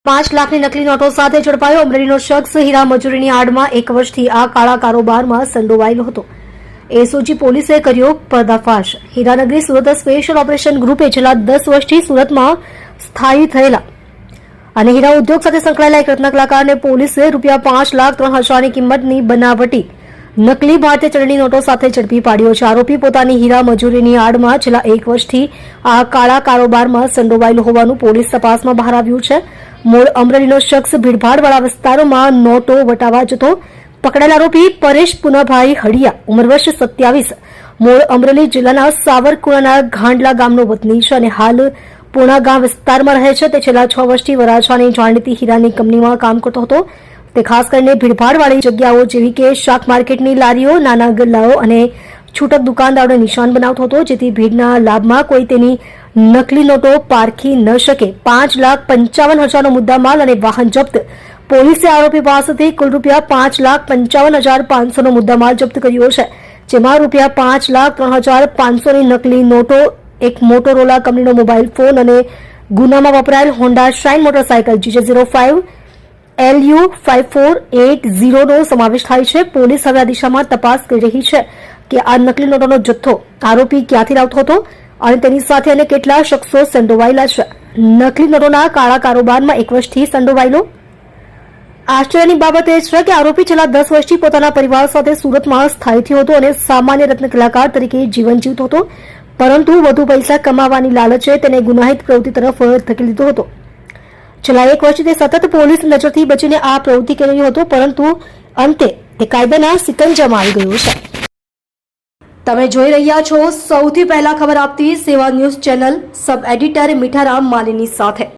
5 લાખની નકલી નોટો સાથે ઝડપાયો અમરેલીનો શખ્સ હીરા મજૂરીની આડમાં 1 વર્ષથી આ કાળા કારોબારમાં સંડોવાયેલો હતો। એસઓજી પોલીસે કર્યો પર્દાફાશ। હીરાનગરી સુરત સ્પેશિયલ ઓપરેશન ગ્રુપે છેલ્લા 10 વર્ષથી સુરતમાં સ્થાયી થયેલા અને હીરા ઉદ્યોગ સાથે સંકળાયેલા એક રત્ન કલાકારને પોલીસે ₹5,03,000ની કિંમતની બનાવટી નકલી ભારતીય ચલણી નોટો સાથે ઝડપી પાડ્યો છે। આરોપી પોતાની હીરા મજૂરીની આડમાં છેલ્લા 1 વર્ષથી આ કાળા કારોબારમાં સંડોવાયેલો હોવાનું પોલીસ તપાસમાં બહાર આવ્યું છે। મૂળ અમરેલીનો શખ્સ ભીડભાડવાળા વિસ્તારોમાં નોટો વટાવવા જતો। પકડાયેલ આરોપી પરેશ પુનાભાઈ હડિયા ઉંમર વર્ષ 27 મૂળ અમરેલી જિલ્લાના સાવરકુંડલાના ઘાંડલા ગામનો વતની છે અને હાલ પૂણા ગામ વિસ્તારમાં રહે છે। તે છેલ્લા 6 વર્ષથી વરાછાની જાણીતી હીરાની કંપનીમાં કામ કરતો હતો। તે ખાસ કરીને ભીડભાડવાળી જગ્યાઓ જેવી કે શાક માર્કેટની લારીઓ, નાના ગલ્લાઓ અને છૂટક દુકાનદારોને નિશાન બનાવતો હતો, જેથી ભીડના લાભમાં કોઈ તેની નકલી નોટો પારખી ન શકે। 5,55,000નો મુદ્દામાલ અને વાહન જપ્ત। પોલીસે આરોપી પાસેથી કુલ ₹5,55,500નો મુદ્દામાલ જપ્ત કર્યો છે, જેમાં ₹5,03,500ની નકલી નોટો, એક મોટોરોલા કંપનીનો મોબાઈલ ફોન અને ગુનામાં વપરાયેલ હોન્ડા શાઇન મોટરસાયકલ GJ05 LU5480નો સમાવેશ થાય છે। પોલીસ હવે આ દિશામાં તપાસ કરી રહી છે કે આ નકલી નોટોનો જથ્થો આરોપી ક્યાંથી લાવતો હતો અને તેની સાથે અને કેટલા શખ્સો સંડોવાયેલા છે। નકલી નોટોના કાળા કારોબારમાં 1 વર્ષથી સંડોવાયેલો। આશ્ચર્યની બાબત એ છે કે આરોપી છેલ્લા 10 વર્ષથી પોતાના પરિવાર સાથે સુરતમાં સ્થાયી થયો હતો અને સામાન્ય રત્ન કલાકાર તરીકે જીવન જીવતો હતો, પરંતુ વધુ પૈસા કમાવાની લાલચે તેને ગુનાહિત પ્રવૃત્તિ તરફ ધકેલી દીધો હતો। છેલ્લા 1 વર્ષથી તે સતત પોલીસ નજરથી બચીને આ પ્રવૃત્તિ કરી રહ્યો હતો, પરંતુ અંતે તે કાયદાના સિકંજામાં આવી ગયો છે। તમે જોઈ રહ્યા છો સૌથી પહેલા ખબર આપતી સેવા ન્યૂઝ ચેનલ સબ એડિટર મીઠારામ માલીની સાથે।